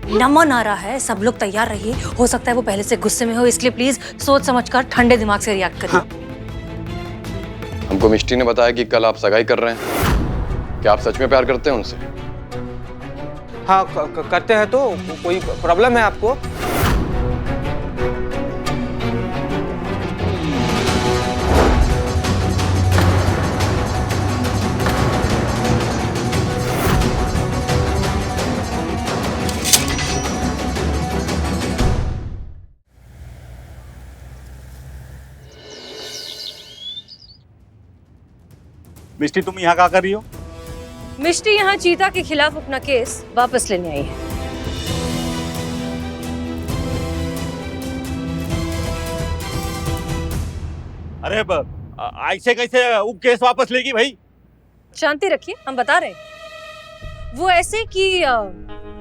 नमन आ रहा है, सब लोग तैयार रहिए। हो सकता है वो पहले से गुस्से में हो, इसलिए प्लीज सोच समझकर ठंडे दिमाग से रिएक्ट करिए। हाँ। हमको मिष्टी ने बताया कि कल आप सगाई कर रहे हैं। क्या आप सच में प्यार करते हैं उनसे? हाँ करते हैं। तो कोई प्रॉब्लम है आपको? मिष्टी, तुम यहाँ क्या कर रही हो? मिष्टी यहाँ चीता के खिलाफ अपना केस वापस लेने आई है। अरे ऐसे कैसे वो केस वापस लेगी भाई? शांति रखिए, हम बता रहे हैं। वो ऐसे कि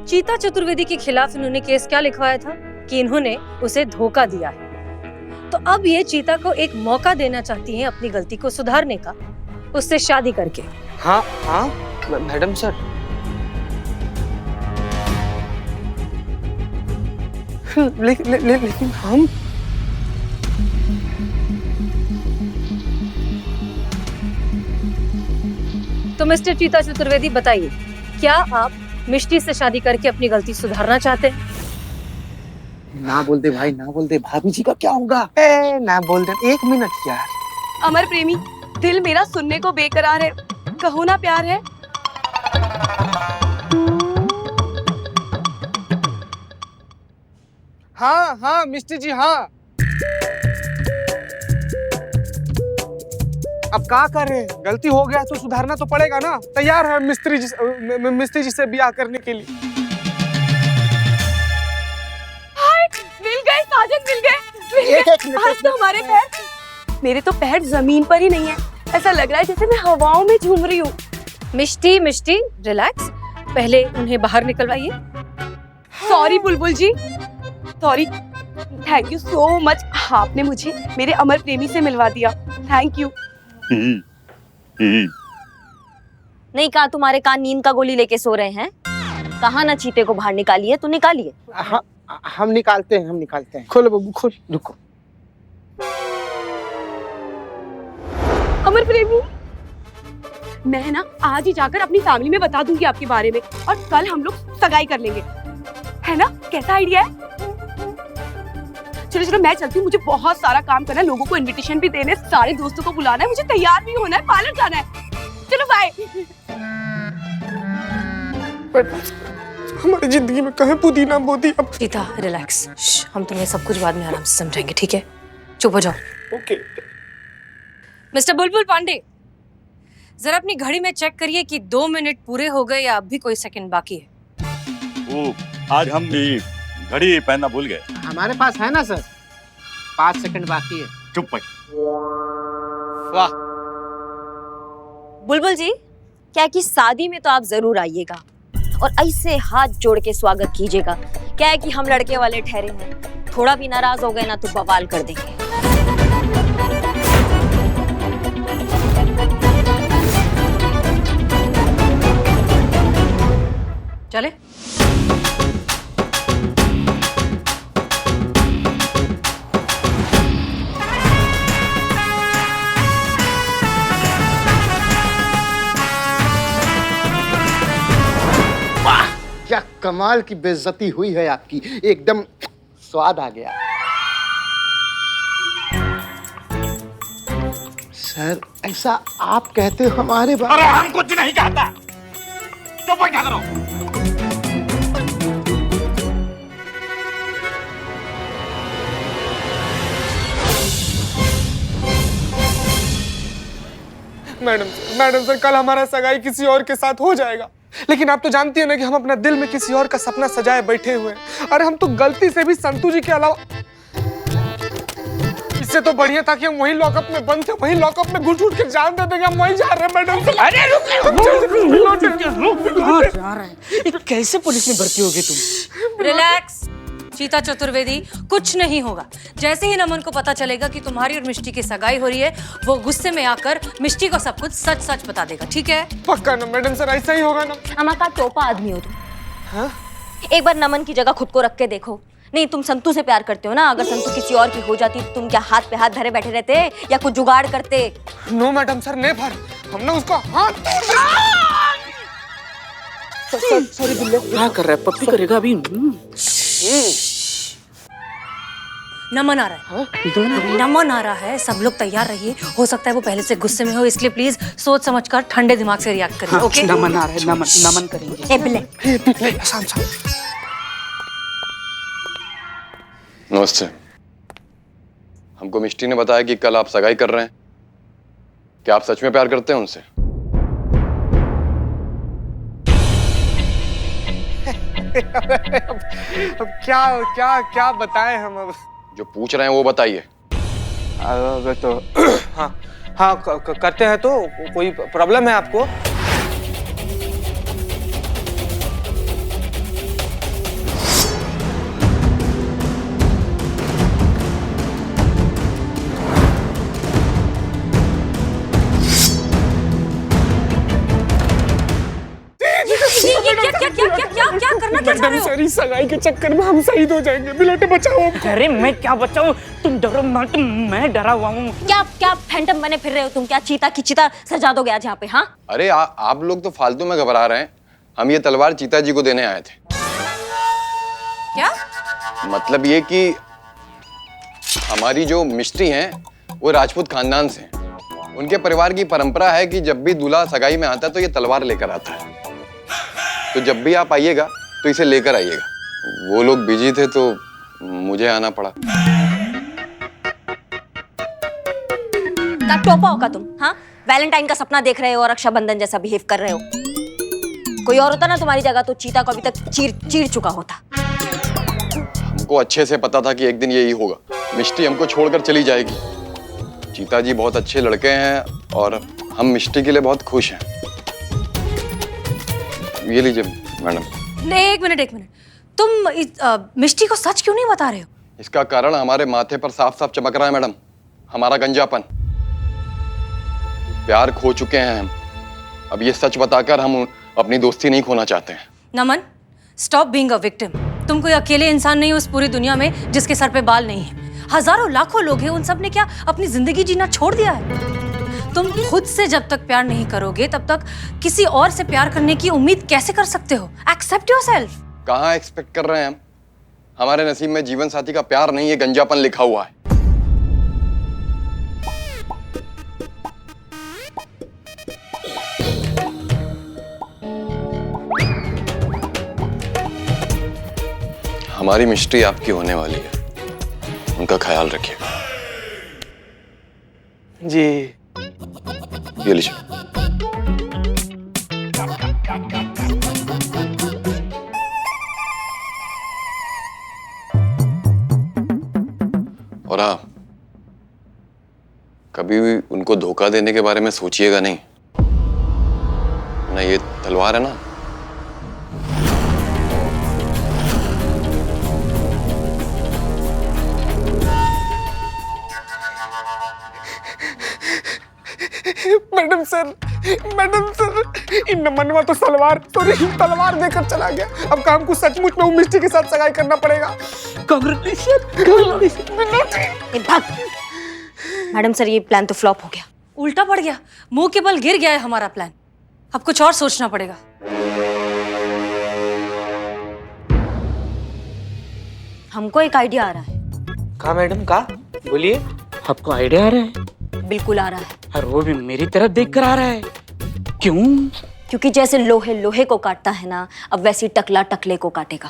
चीता चतुर्वेदी के खिलाफ इन्होंने केस क्या लिखवाया था कि इन्होंने उसे धोखा दिया है। तो अब ये चीता को एक मौका देना चाहती हैं अपनी गलती को सुधारने का, उससे शादी करके। हाँ हाँ मैडम सर। लेकिन हम तो मिस्टर चीता चतुर्वेदी बताइए, क्या आप मिष्टी से शादी करके अपनी गलती सुधारना चाहते हैं? ना बोल दे भाई, ना बोल दे। भाभी जी का क्या होगा? ना बोल दे। 1 मिनट यार। अमर प्रेमी, दिल मेरा सुनने को बेकरार है, कहो ना प्यार है। हाँ हाँ मिस्टर जी, हाँ। अब क्या कर रहे हैं? गलती हो गया तो सुधारना तो पड़ेगा ना। तैयार है मिस्त्री जी से ब्याह करने के लिए। हाय, मिल गए साजन, मिल गए। आज तो हमारे पैर, मेरे तो पैर जमीन पर ही नहीं है। ऐसा लग रहा है जैसे मैं हवाओं में झूम रही हूँ। मिष्टी रिलैक्स, पहले उन्हें बाहर निकलवाइए। Sorry Bulbul ji, sorry. Thank you so much, आपने मुझे मेरे अमर प्रेमी से मिलवा दिया। Thank you. नहीं कहा तुम्हारे कान नींद का गोली लेके सो रहे हैं? कहा ना चीते को बाहर निकालिए, तो निकालिए। हम निकालते हैं। खोलो बब्बू, खोल। रुको। अमर प्रेमी, मैं ना आज ही जाकर अपनी फैमिली में बता दूंगी आपके बारे में, और कल हम लोग सगाई कर लेंगे, है ना? कैसा आइडिया है? चलो मैं चलती हूँ, मुझे बहुत सारा काम करना है, लोगों को इनविटेशन भी देने, सारे दोस्तों को बुलाना है, मुझे तैयार भी होना है, पार्लर जाना है। चलो बाय। हमारी जिंदगी में कहीं पुदीना बोती। अब चीता रिलैक्स, हम तुम्हें सब कुछ बाद में आराम से समझाएंगे, ठीक है? चुप हो जाओ। ओके। मिस्टर बुलबुल पांडे, जरा अपनी घड़ी में चेक करिए कि 2 मिनट पूरे हो गए या अब भी कोई सेकंड बाकी है। आज हम भी घड़ी पहनना भूल गए। हमारे पास है ना सर, 5 सेकंड बाकी है। चुप भाई। वाह। बुलबुल जी, क्या कि शादी में तो आप जरूर आइएगा और ऐसे हाथ जोड़ के स्वागत कीजिएगा। क्या है कि हम लड़के वाले ठहरे हैं, थोड़ा भी नाराज हो गए ना तो बवाल कर देंगे। चले। क्या कमाल की बेइज्जती हुई है आपकी, एकदम स्वाद आ गया। सर ऐसा आप कहते हो हमारे बारे? अरे हम कुछ नहीं कहता, चुप बैठा करो। मैडम सर, कल हमारा सगाई किसी और के साथ हो जाएगा, लेकिन आप तो जानती है ना कि हम अपना दिल में किसी और का सपना सजाए बैठे हुए हैं। अरे हम तो गलती से भी संतू जी के अलावा, इससे तो बढ़िया था कि हम वहीं लॉकअप में बंद थे, वहीं लॉकअप में घुट के जान दे देंगे। हम वहीं जा रहे हैं मैडम। अरे रुक, जा रहे हैं। कैसे पुलिस में भर्ती होगी तुम? रिलैक्स चीता चतुर्वेदी, कुछ नहीं होगा। जैसे ही नमन को पता चलेगा कि तुम्हारी और मिष्टी की सगाई हो रही है, वो गुस्से में आकर मिष्टी को सब कुछ सच सच बता देगा, ठीक है? पक्का ना मैडम सर, ऐसा ही होगा ना? हमारा टोपा आदमी हो तुम। हाँ? एक बार नमन की जगह खुद को रख के देखो। नहीं, तुम संतू से प्यार करते हो ना, अगर संतू किसी और की हो जाती तो तुम क्या हाथ पे हाथ धरे बैठे रहते या कुछ जुगाड़ करते? No madam sir, never. हमने उसका हाथ सॉरी बिल्ले, क्या कर रहा है? पप्पी करेगा अभी। नमन आ रहा है, नमन आ रहा है, सब लोग तैयार रहिए। हो सकता है वो पहले से गुस्से में हो, इसलिए प्लीज सोच समझकर ठंडे दिमाग से रिएक्ट करिए। ओके? नमन आ रहा है, नमन करेंगे। ए बिल्ले, शाम शाम। नमस्ते। हमको मिष्टी ने बताया कि कल आप सगाई कर रहे हैं। क्या आप सच में प्यार करते हैं उनसे? अब क्या क्या क्या बताएं हम अब? जो पूछ रहे हैं वो बताइए। अगर तो हाँ हाँ करते हैं। तो कोई प्रॉब्लम है आपको? क्या करना क्या चाह रहे हो? सर, सगाई के चक्कर में हम शहीद हो जाएंगे। बिलोटे बचाओ हमको। अरे मैं क्या बचाऊं? तुम डरो मत, मैं डरा हुआ हूँ। क्या फैंटम बने फिर रहे हो तुम? क्या चीता की चिता सजा दोगे आज यहाँ पे? हाँ, अरे आप लोग तो फालतू में घबरा रहे हैं। हम ये तलवार चीता जी को देने आए थे। क्या मतलब ये कि हमारी जो मिस्ट्री हैं वो राजपूत खानदान से हैं। उनके परिवार की परंपरा है कि जब भी दूल्हा सगाई में आता है तो ये तलवार लेकर आता है। तो जब भी आप आइएगा तो इसे लेकर आइएगा। वो लोग बिजी थे तो मुझे आना पड़ा। क्या टोपा होगा तुम? हाँ, वैलेंटाइन का सपना देख रहे हो और रक्षाबंधन जैसा बिहेव कर रहे हो। कोई और होता ना तुम्हारी जगह तो चीता को अभी तक चीर चुका होता। हमको अच्छे से पता था कि एक दिन यही होगा। मिष्टी हमको छोड़कर चली जाएगी। चीता जी बहुत अच्छे लड़के हैं और हम मिष्टी के लिए बहुत खुश हैं। ये लीजिए मैडम। नहीं, एक मिनट। तुम मिष्टी को सच क्यों नहीं बता रहे हो? इसका कारण हमारे माथे पर साफ साफ चमक रहा है मैडम, हमारा गंजापन। प्यार खो चुके हैं हम। अब ये सच बताकर हम अपनी दोस्ती नहीं खोना चाहते हैं। नमन, स्टॉप बीइंग अ विक्टिम। तुम कोई अकेले इंसान नहीं हो इस पूरी दुनिया में जिसके सर पे बाल नहीं है। हजारों लाखों लोग हैं, उन सब ने क्या अपनी जिंदगी जीना छोड़ दिया है? तुम खुद से जब तक प्यार नहीं करोगे तब तक किसी और से प्यार करने की उम्मीद कैसे कर सकते हो? Accept yourself. कहाँ एक्सपेक्ट कर रहे हैं हम? हमारे नसीब में जीवन साथी का प्यार नहीं, ये गंजापन लिखा हुआ है। हमारी मिस्ट्री आपकी होने वाली है, उनका ख्याल रखिएगा। जी। ये लीजिए। और हाँ, कभी भी उनको धोखा देने के बारे में सोचिएगा नहीं ना। ये तलवार है ना, मैडम सर, इन मनवा तो तलवार देकर चला गया। अब काम को सचमुच में मिष्टी के साथ सगाई करना पड़ेगा। मैडम सर, ये प्लान तो फ्लॉप हो गया। उल्टा पड़ गया, मुंह के बल गिर गया है हमारा प्लान। अब कुछ और सोचना पड़ेगा। हमको एक आइडिया आ रहा है। कहा मैडम, कहा? बोलिए। आपको आइडिया आ रहा है? बिल्कुल आ रहा है। और वो भी मेरी तरफ देख कर आ रहा है। क्यों? क्योंकि जैसे लोहे लोहे को काटता है ना, अब वैसी टकला टकले को काटेगा।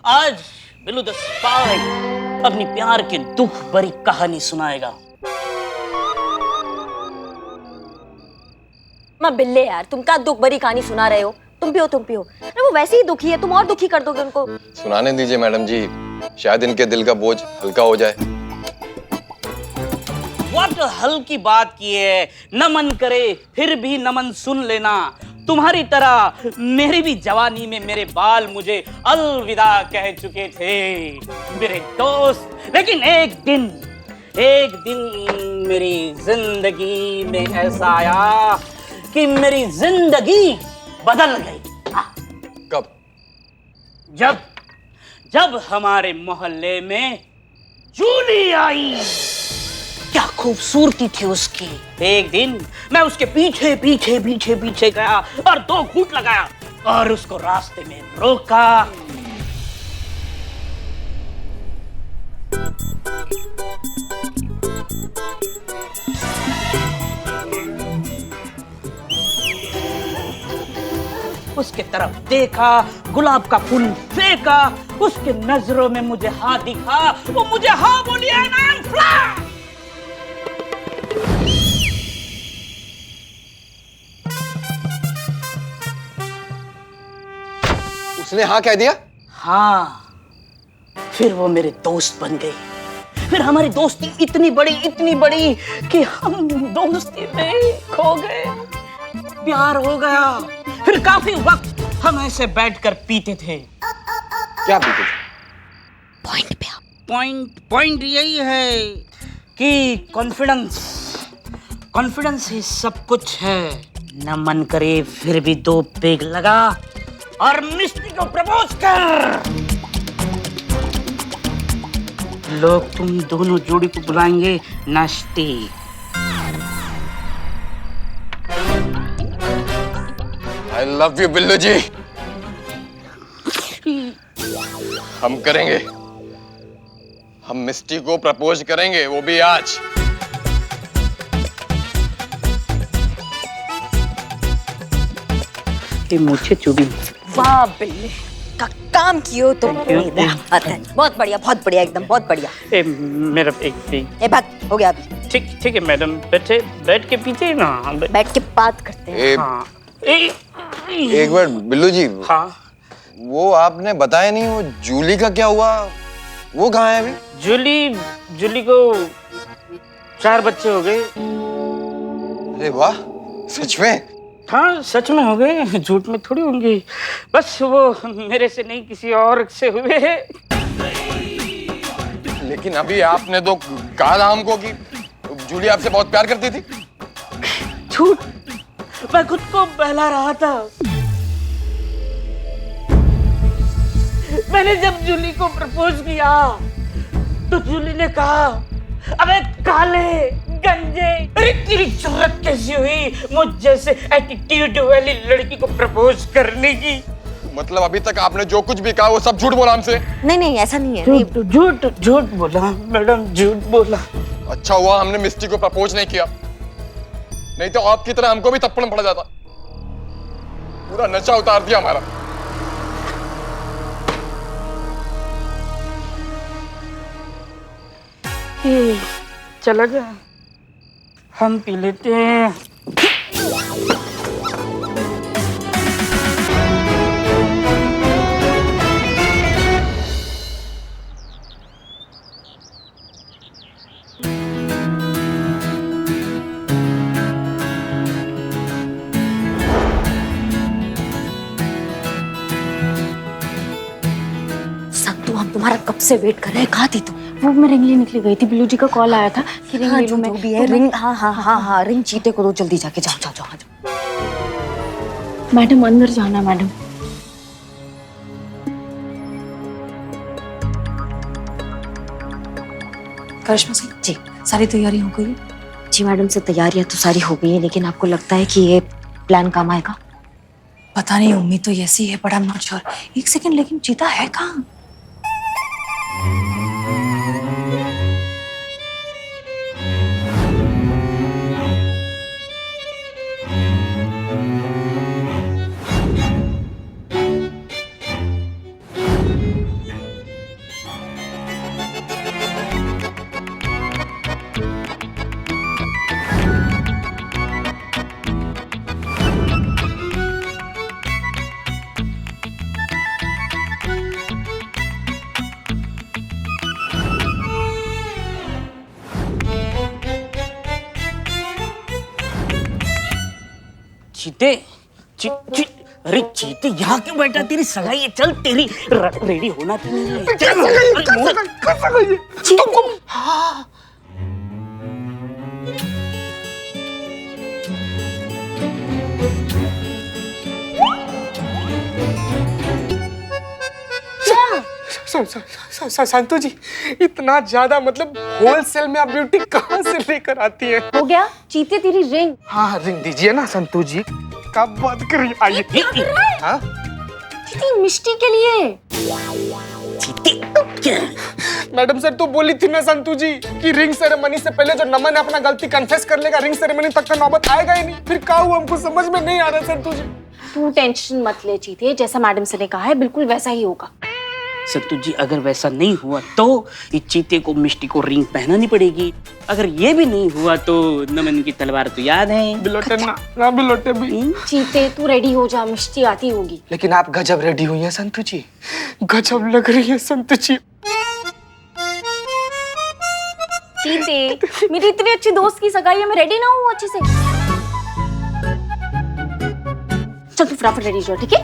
आज बिल्लू द स्पाई अपनी प्यार की दुख भरी कहानी सुनाएगा। माँ बिल्ले यार, तुम क्या दुख भरी कहानी सुना रहे हो? तुम भी हो। अरे वो वैसे ही दुखी है, तुम और दुखी कर दोगे उनको। सुनाने दीजिए मैडम जी, शायद इनके दिल का बोझ हल्का हो जाए। व्हाट हल्की बात की है। नमन करे फिर भी नमन सुन लेना। तुम्हारी तरह मेरी भी जवानी में मेरे बाल मुझे अलविदा कह चुके थे मेरे दोस्त। लेकिन एक दिन एक दिन मेरी जिंदगी में ऐसा आया कि मेरी जिंदगी बदल गई। कब? जब हमारे मोहल्ले में जूली आई। क्या खूबसूरती थी उसकी। एक दिन मैं उसके पीछे पीछे पीछे पीछे गया और 2 घूंट लगाया और उसको रास्ते में रोका। उसके तरफ देखा, गुलाब का फूल फेंका, उसके नजरों में मुझे हाँ दिखा, वो मुझे हाँ बोली and I am fly। उसने हाँ कह दिया? हाँ, फिर वो मेरे दोस्त बन गई। फिर हमारी दोस्ती इतनी बड़ी कि हम दोस्ती में खो गए, प्यार हो गया। फिर काफी वक्त हम ऐसे बैठकर पीते थे। क्या पीते थे? पॉइंट पे आप। पॉइंट यही है कि कॉन्फिडेंस ही सब कुछ है। न मन करे फिर भी 2 पेग लगा और मिस्टी को प्रपोज कर। लोग तुम दोनों जोड़ी को बुलाएंगे नाश्ते। I love you बिल्लू जी। हम करेंगे, हम मिस्टी को प्रपोज करेंगे, वो भी आज। मुझे चुभी। वाह बिल्ली का काम कियो तुम। बहुत बढ़िया एकदम बहुत बढ़िया। मेरा एक ए भाग हो गया अभी। ठीक है मैडम, बैठ के पीछे ना। बैठ के बात करते हैं। हाँ। एक बार बिल्लू जी, हाँ, वो आपने बताया नहीं, वो जूली का क्या हुआ? वो कहाँ है अभी? जूली को 4 बच्चे हो गए। अरे वाह, सच में? हाँ सच में हो गए, झूठ में थोड़ी होंगे। बस वो मेरे से नहीं किसी और से हुए हैं। लेकिन अभी आपने तो कहा था हमको कि जूली आपसे बहुत प्यार करती थी। झूठ, मैं खुद को बहला रहा था। मैंने जब जूली को प्रपोज किया तो जूली ने कहा, अबे काले गंजे, अरे तेरी जरूरत कैसी हुई मुझ जैसे एटीट्यूड वाली लड़की को प्रपोज करने की? मतलब अभी तक आपने जो कुछ भी कहा वो सब झूठ बोला हमसे? नहीं ऐसा नहीं है। झूठ बोला मैडम, झूठ बोला। अच्छा हुआ हमने मिस्टी को प्रपोज नहीं किया, नहीं तो आपकी तरह हमको भी थप्पड़ पड़ जाता। पूरा नशा उतार दिया हमारा। चला गया, हम पी लेते हैं। संतू हम तुम्हारा कब से वेट कर रहे हैं, कहाँ थी तुम? वो मैं रिंग लिए निकली गई थी, बिल्लू जी का कॉल आया था कि रिंग ले लूं मैं। भी है रिंग। हाँ रिंग चीते को दो, जल्दी जाके जाओ। मैडम अंदर जाना मैडम। करिश्मा सिंह जी, सारी तैयारी हो गई? जी मैडम से तैयारियां तो सारी हो गई है, लेकिन आपको लगता है कि ये प्लान काम आएगा? पता नहीं, उम्मीद तो ऐसी है, but I am not sure. एक सेकंड, लेकिन चीता है कहाँ? अरे चीते यहाँ क्यों बैठा? तेरी सगाई है, चल तेरी रेडी होना चाहिए। संतू जी, इतना ज्यादा मतलब होलसेल में आप ब्यूटी कहाँ से लेकर आती है? हो गया चीते तेरी रिंग। हाँ रिंग दीजिए ना संतू जी। कब बात करिए, आइए। हाँ चीती मिष्टी के लिए। मैडम सर तो बोली थी ना संतू जी कि रिंग सेरेमनी से पहले जो नमन अपना गलती कन्फेस कर लेगा, रिंग सेरेमनी तक का नौबत आएगा ही नहीं। फिर क्या हुआ हमको समझ में नहीं आ रहा संतू जी। तू टेंशन मत ले चीते, जैसा मैडम से ने कहा है बिल्कुल वैसा ही होगा। संतू जी अगर वैसा नहीं हुआ तो इस चीते को मिष्टी को रिंग पहनानी पड़ेगी। अगर ये भी नहीं हुआ तो नमन की तलवार तो याद है। बिलोटे ना बिलोटे भी। चीते तू रेडी हो जा, मिष्टी आती होगी। लेकिन आप गजब रेडी हुई हैं संतू जी, गजब लग रही है संतू जी। चीते मेरी इतनी अच्छी दोस्त की सगाई है, मैं रेडी ना हूँ अच्छे से। चल तू फटाफट रेडी हो, ठीक है?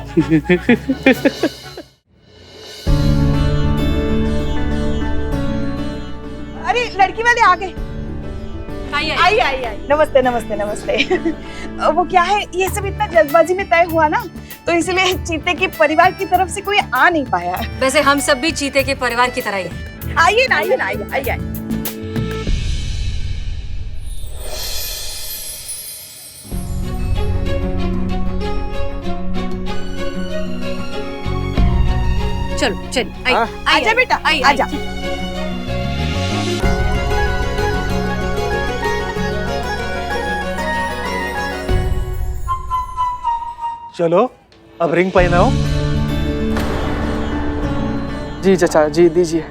अरे लड़की वाले आ गए। आई। नमस्ते नमस्ते नमस्ते। वो क्या है, ये सब इतना जल्दबाजी में तय हुआ ना, तो इसलिए चीते के परिवार की तरफ से कोई आ नहीं पाया। वैसे हम सब भी चीते के परिवार की तरह ही हैं। आइए ना आइए। चलो चलिए, आजा बेटा, आजा। चलो अब रिंग पहनाओ। जी चाचा जी दीजिए।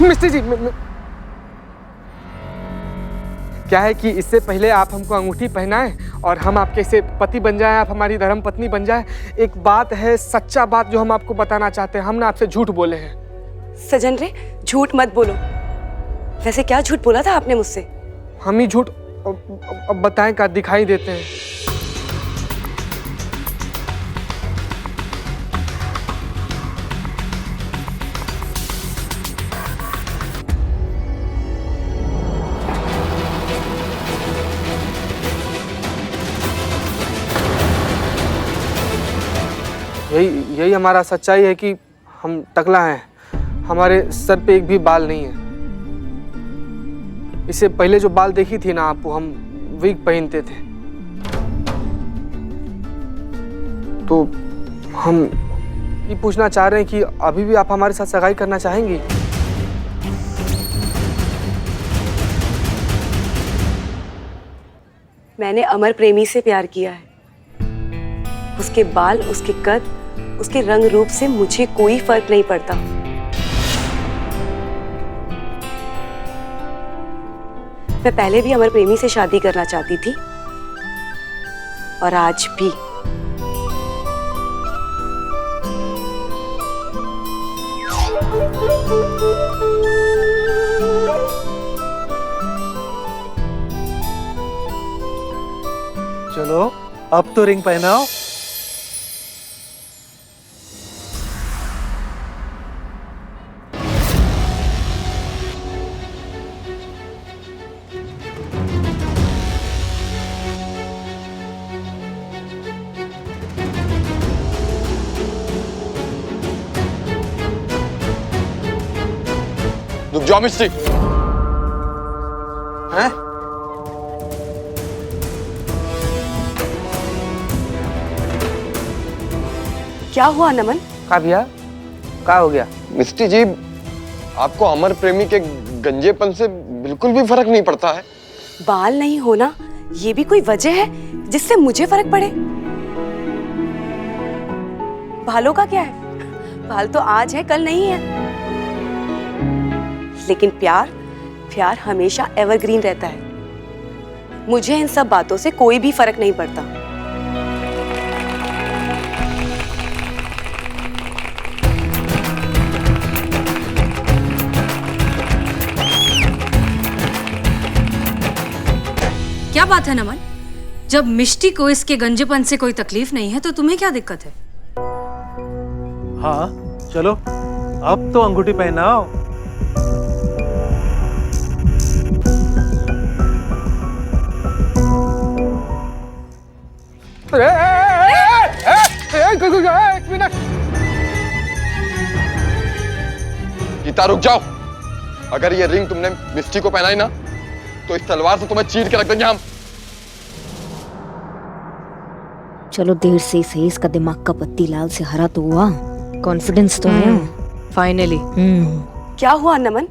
मिस्टर जी क्या है कि इससे पहले आप हमको अंगूठी पहनाएं और हम आपके से पति बन जाएं, आप हमारी धर्म पत्नी बन जाएं। एक बात है, सच्चा बात जो हम आपको बताना चाहते हैं, हम ना आपसे झूठ बोले हैं। सजन रे झूठ मत बोलो। वैसे क्या झूठ बोला था आपने मुझसे? हम ही झूठ अब बताएं का दिखाई देते हैं। यही हमारा सच्चाई है कि हम टकला हैं, हमारे सर पे एक भी बाल नहीं है। इससे पहले जो बाल देखी थी ना आप, हम विग पहनते थे। तो हम ये पूछना चाह रहे हैं कि अभी भी आप हमारे साथ सगाई करना चाहेंगी? मैंने अमर प्रेमी से प्यार किया है। उसके बाल, उसके कद, उसके रंग रूप से मुझे कोई फर्क नहीं पड़ता। मैं पहले भी अमर प्रेमी से शादी करना चाहती थी और आज भी। चलो अब तो रिंग पहनाओ। रुक जाओ मिस्टी। हैं? क्या हुआ नमन? का भैया क्या हो गया? मिस्टी जी, आपको अमर प्रेमी के गंजेपन से बिल्कुल भी फर्क नहीं पड़ता है? बाल नहीं होना ये भी कोई वजह है जिससे मुझे फर्क पड़े? बालों का क्या है? बाल तो आज है कल नहीं है। लेकिन प्यार हमेशा एवरग्रीन रहता है। मुझे इन सब बातों से कोई भी फर्क नहीं पड़ता। क्या बात है नमन? जब मिष्टी को इसके गंजेपन से कोई तकलीफ नहीं है तो तुम्हें क्या दिक्कत है? हाँ चलो अब तो अंगूठी पहनाओ। एक मिनट। गीता रुक जाओ। अगर ये रिंग तुमने मिस्टी को पहनाई ना तो इस तलवार से तुम्हें चीर के रख देंगे हम। चलो देर से ही सही, इसका दिमाग का पत्ती लाल से हरा तो हुआ, कॉन्फिडेंस तो है। फाइनली। क्या हुआ नमन?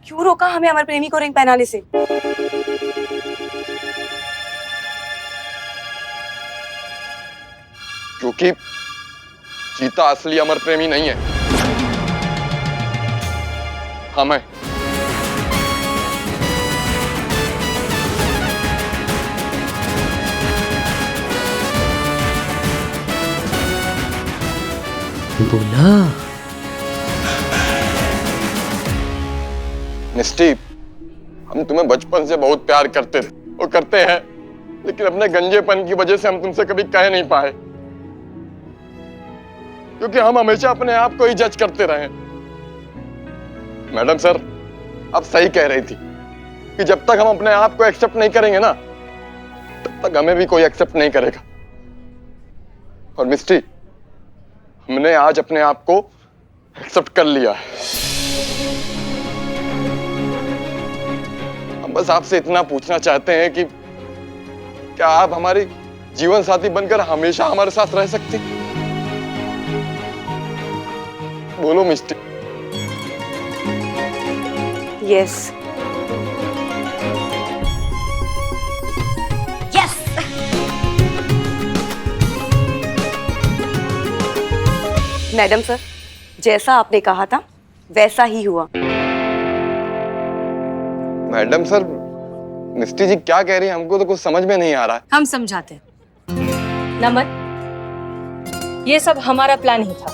क्यों रोका हमें अमर प्रेमी को रिंग पहनाने से? क्योंकि चीता असली अमर प्रेमी नहीं है, हम हैं। बोला मिस्टी, हम तुम्हें बचपन से बहुत प्यार करते थे, वो करते हैं, लेकिन अपने गंजेपन की वजह से हम तुमसे कभी कह नहीं पाए, क्योंकि हम हमेशा अपने आप को ही जज करते रहे। मैडम सर अब सही कह रही थी कि जब तक हम अपने आप को एक्सेप्ट नहीं करेंगे ना, तब तक हमें भी कोई एक्सेप्ट नहीं करेगा। और मिस्टी, हमने आज अपने आप को एक्सेप्ट कर लिया है। हम बस आपसे इतना पूछना चाहते हैं कि क्या आप हमारी जीवन साथी बनकर हमेशा हमारे साथ रह सकती? बोलो मिस्टी। यस। यस। मैडम सर, जैसा आपने कहा था वैसा ही हुआ। मैडम सर, मिस्टी जी क्या कह रही है, हमको तो कुछ समझ में नहीं आ रहा है। हम समझाते हैं। नमन, ये सब हमारा प्लान ही था।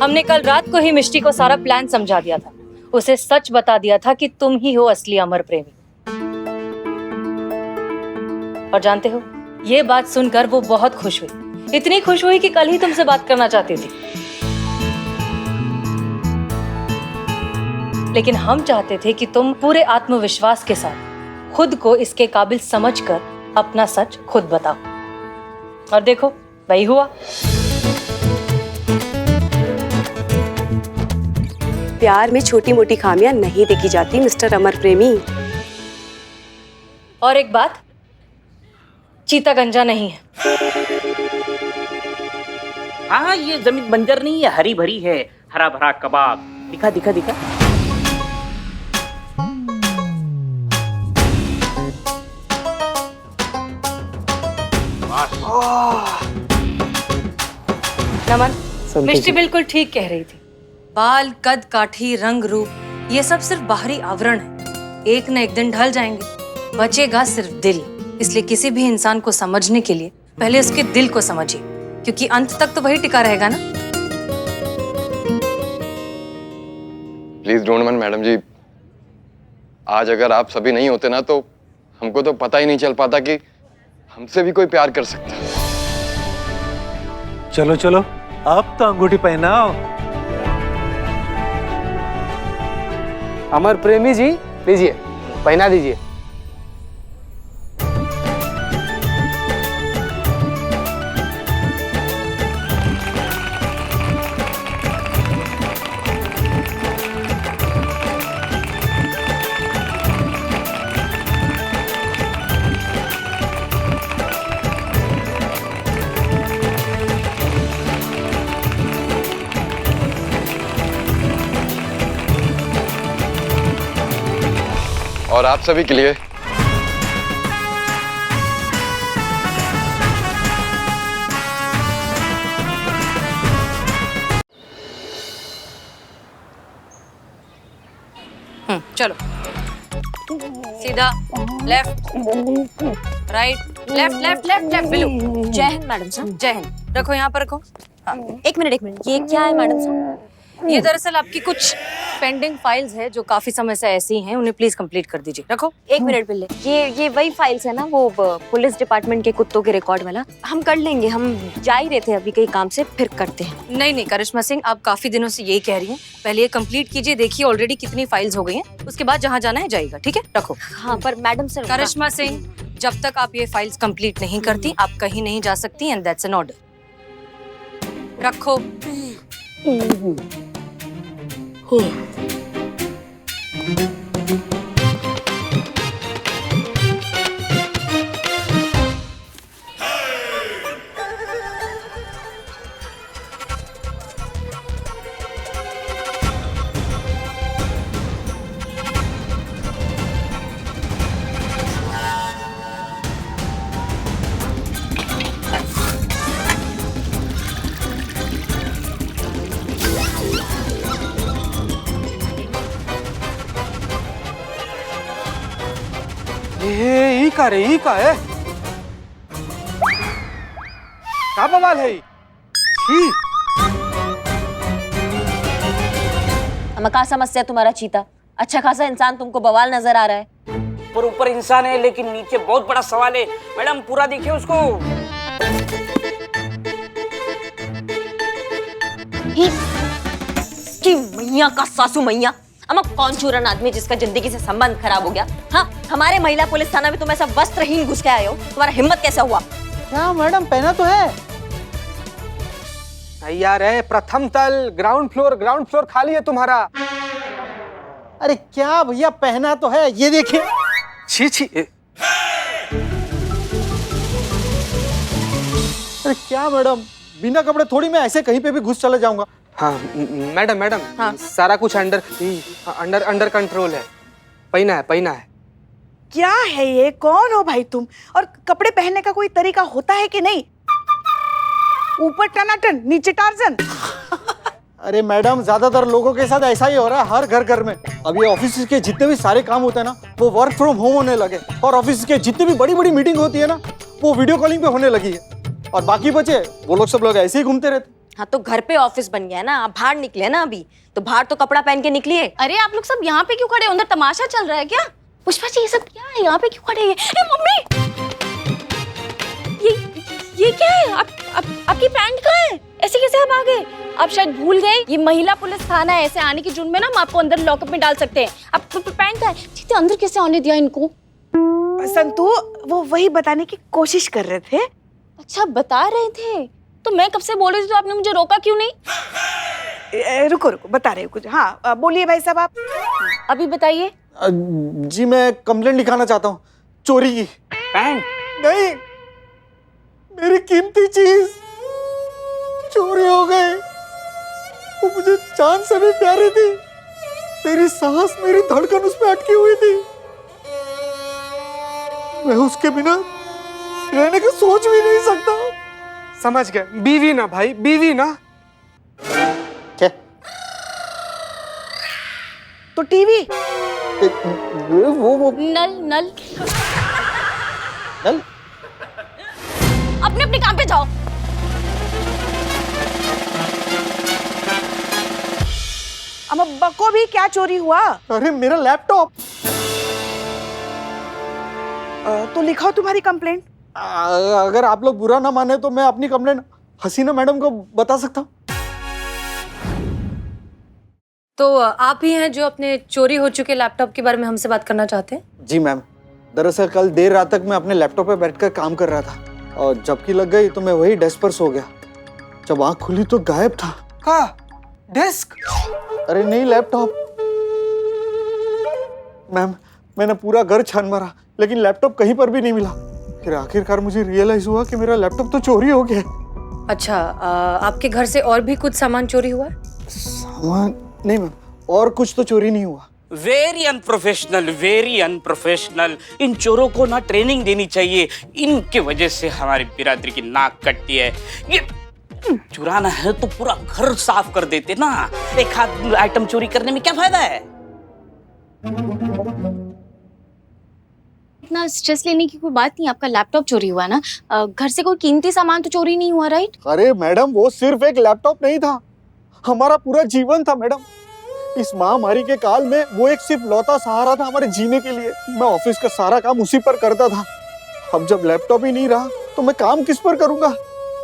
हमने कल रात को ही मिष्टी को सारा प्लान समझा दिया था, उसे सच बता दिया था कि तुम ही हो असली अमर प्रेमी। और जानते हो, ये बात सुनकर वो बहुत खुश हुई, इतनी खुश हुई कि कल ही तुमसे बात करना चाहती थी। लेकिन हम चाहते थे कि तुम पूरे आत्मविश्वास के साथ खुद को इसके काबिल समझकर अपना सच खुद बताओ। और देखो, वही हुआ। प्यार में छोटी मोटी खामियां नहीं देखी जाती मिस्टर अमर प्रेमी। और एक बात, चीता गंजा नहीं है। हाँ, ये जमीन बंजर नहीं है, हरी भरी है, हरा भरा कबाब। दिखा दिखा दिखा। नमन, मिष्टी बिल्कुल ठीक कह रही थी। बाल, कद, काठी, रंग, रूप, ये सब सिर्फ बाहरी आवरण है, एक न एक दिन ढल जाएंगे। बचेगा सिर्फ दिल। इसलिए किसी भी इंसान को समझने के लिए पहले उसके दिल को समझिए, क्योंकि अंत तक तो वही टिका रहेगा ना। प्लीज डोंट माइंड मैडम जी, आज अगर आप सभी नहीं होते ना तो हमको तो पता ही नहीं चल पाता कि हमसे भी कोई प्यार कर सकता है। चलो चलो, अब तो अंगूठी पहनाओ। अमर प्रेमी जी, लीजिए, पहना दीजिए। और आप सभी के लिए चलो, सीधा, left, right, left left left left. Billu, जय हिंद मैडम साहब। जय हिंद। रखो, यहाँ पर रखो। हाँ। एक मिनट, ये क्या है मैडम साहब? ये दरअसल आपकी कुछ पेंडिंग फाइल्स है जो काफी समय से ऐसी हैं, उन्हें प्लीज कंप्लीट कर दीजिए। रखो। एक मिनट बिल्ले, ये वही फाइल्स है ना, वो पुलिस डिपार्टमेंट के कुत्तों के रिकॉर्ड वाला? हम कर लेंगे, हम जा ही रहे थे अभी कहीं काम से, फिर करते हैं। नहीं नहीं करिश्मा सिंह, आप काफी दिनों से यही कह रही हैं, पहले ये कंप्लीट कीजिए। देखिए ऑलरेडी कितनी फाइल्स हो गई हैं, उसके बाद जहाँ जाना है जाएगा। ठीक है, रखो। हाँ पर मैडम सर। करिश्मा सिंह, जब तक आप ये फाइल्स कंप्लीट नहीं करती आप कहीं नहीं जा सकती एंड दैट्स एन ऑर्डर। रखो। ये का रे ई का है का बवाल है ई? हमें कहा समस्या तुम्हारा चीता? अच्छा खासा इंसान तुमको बवाल नजर आ रहा है। पर ऊपर इंसान है लेकिन नीचे बहुत बड़ा सवाल है। मैडम पूरा देखिए उसको। कि मैया का सासू मैया, अमा कौन चूरन आदमी जिसका जिंदगी से संबंध खराब हो गया? हाँ, हमारे महिला पुलिस थाना में तुम ऐसा वस्त्रहीन घुस के आए हो, तुम्हारा हिम्मत कैसे हुआ? क्या मैडम पहना तो है। यार है प्रथम तल ग्राउंड फ्लोर खाली है तुम्हारा। अरे क्या भैया पहना तो है, ये देखिए। छी छी। अरे क्या मैडम, बिना कपड़े थोड़ी मैं ऐसे कहीं पे भी घुस चला जाऊंगा। हाँ मैडम हाँ। सारा कुछ अंडर कंट्रोल है। पहना है। क्या है ये? कौन हो भाई तुम? और कपड़े पहनने का कोई तरीका होता है कि नहीं? ऊपर टनाटन, नीचे टार्जन। अरे मैडम ज्यादातर लोगों के साथ ऐसा ही हो रहा है, हर घर में। अब ये ऑफिस के जितने भी सारे काम होते हैं ना, वो वर्क फ्रॉम होम होने लगे, और ऑफिस के जितनी भी बड़ी मीटिंग होती है ना, वो वीडियो कॉलिंग पे होने लगी है। और बाकी बचे वो सब लोग ऐसे ही घूमते रहते। हाँ तो घर पे ऑफिस बन गया ना, आप बाहर निकले ना अभी, तो बाहर तो कपड़ा पहन के निकलिए। अरे आप लोग सब यहाँ पे क्यों खड़े हो? अंदर तमाशा चल रहा है क्या? पुष्पा जी ये सब क्या है? यहाँ पे क्यों खड़े हैं? मम्मी ये क्या है? आपकी पैंट कहाँ है? ऐसे कैसे आप आ गए? आप शायद भूल गए ये महिला पुलिस थाना है, ऐसे आने के जुर्म में ना हम आपको अंदर लॉकअप में डाल सकते हैं। आप पैंट कहाँ है? जीते अंदर कैसे आने दिया इनको? संतू वो वही बताने की कोशिश कर रहे थे। अच्छा बता रहे थे, तो मैं कब से बोल रही थी, तो आपने मुझे रोका क्यों नहीं? रुको बता रहे हो कुछ। हाँ बोलिए भाई साहब आप। अभी बताइए। जी मैं कंप्लेंट लिखाना चाहता हूँ चोरी की। पैंट नहीं, मेरी कीमती चीज चोरी हो गई। वो मुझे जान से भी प्यारी थी। मेरी सांस, मेरी धड़कन उसमें अटकी हुई थी। मैं उसके बिना रहने का सोच भी नहीं सकता। समझ गए, बीवी ना भाई, बीवी ना। क्या? तो टीवी? वो नल नल? अपने अपने काम पे जाओ। अम्मा बको भी क्या चोरी हुआ? अरे मेरा लैपटॉप। तो लिखाओ तुम्हारी कंप्लेंट। अगर आप लोग बुरा ना माने तो मैं अपनी कंप्लेंट हसीना मैडम को बता सकता हूँ। तो आप ही हैं जो अपने चोरी हो चुके लैपटॉप के बारे में हमसे बात करना चाहते हैं? जी मैम, दरअसल कल देर रात तक मैं अपने लैपटॉप पे बैठकर काम कर रहा था, और जबकि लग गई तो मैं वही डेस्क पर सो गया। जब आंख खुली तो गायब था। कहाँ? डेस्क? अरे नहीं, लैपटॉप। मैम मैंने पूरा घर छान मारा लेकिन लैपटॉप कहीं पर भी नहीं मिला। फिर आखिरकार मुझे रियलाइज हुआ कि मेरा लैपटॉप तो चोरी हो गया। अच्छा, आपके घर से और भी कुछ सामान चोरी हुआ है? सामान नहीं मैम, और कुछ तो चोरी नहीं हुआ। Very unprofessional, very unprofessional. इन चोरों को ना ट्रेनिंग देनी चाहिए। इनके वजह से हमारी बिरादरी की नाक कटती है। ये चुराना है तो पूरा घर साफ कर देते ना। एक हाथ आइटम चोरी करने में क्या फायदा है? इतना स्ट्रेस लेने की कोई बात नहीं। आपका लैपटॉप चोरी हुआ ना, घर से कोई कीमती सामान तो चोरी नहीं हुआ, राइट? अरे मैडम वो सिर्फ एक लैपटॉप नहीं था, हमारा पूरा जीवन था मैडम। इस महामारी के काल में वो एक सिर्फ लौता सहारा था हमारे जीने के लिए। मैं ऑफिस का सारा काम उसी पर करता था। अब जब लैपटॉप ही नहीं रहा तो मैं काम किस पर करूंगा?